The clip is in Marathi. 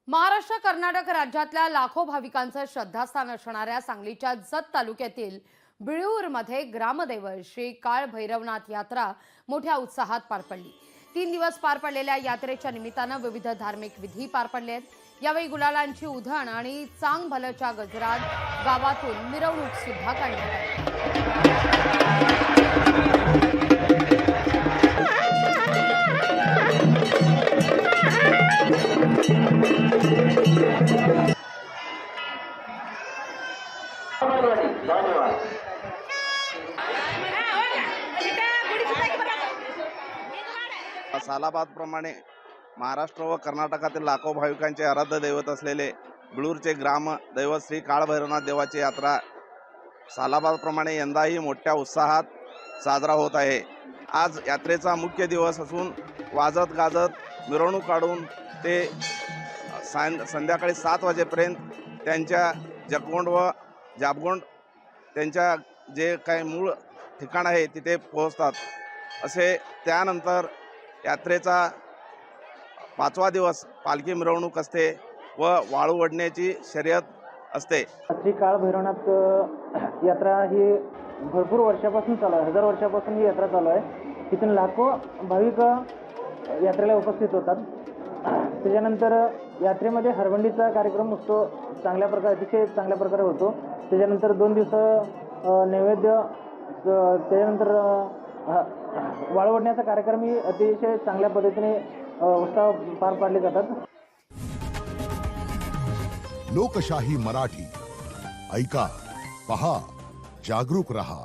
महाराष्ट्र कर्नाटक राज्यातल्या लाखो भाविकांचं श्रद्धास्थान असणाऱ्या सांगलीच्या जत तालुक्यातील बिळूरमध्ये ग्रामदैवत श्री काळ भैरवनाथ यात्रा मोठ्या उत्साहात पार पडली। 3 दिवस पार पडलेल्या यात्रेच्या निमित्तानं विविध धार्मिक विधी पार पडले आहेत। यावेळी गुलालांची उधळण आणि चांग भलच्या गजरात गावातून मिरवणूक सुद्धा काढण्यात सालाबादप्रमाणे महाराष्ट्र व कर्नाटकातील लाखो भाविकांचे आराध्य दैवत असलेले बिळूरचे ग्राम दैवत श्री काळ भैरवनाथ देवाची यात्रा सालाबादप्रमाणे यंदाही मोठ्या उत्साहात साजरा होत आहे। आज यात्रेचा मुख्य दिवस असून वाजत गाजत मिरवणूक काढून ते संध्याकाळी 7 वाजेपर्यंत त्यांच्या जगगोंड व जाबगोंड त्यांच्या जे काही मूळ ठिकाण आहे तिथे पोहोचतात। असे त्यानंतर यात्रेचा 5वा दिवस पालखी मिरवणूक असते व वाळू ओढण्याची शर्यत असते। श्री काळ भैरवनाथ यात्रा ही भरपूर वर्षापासून चालू आहे, 1000 वर्षापासून ही यात्रा चालू आहे। तिथून लाखो भाविक यात्रेला उपस्थित होतात। त्याच्यानंतर यात्रेमध्ये हरवंडीचा कार्यक्रम असतो, अतिशय चांगल्या प्रकारे होतो। त्याच्यानंतर 2 दिवस नैवेद्य, त्याच्यानंतर वाळू ओढण्याचा कार्यक्रम ही अतिशय चांगल्या पद्धतीने उत्साह पार पाडले जातात। लोकशाही मराठी ऐका, पहा, जागरूक रहा।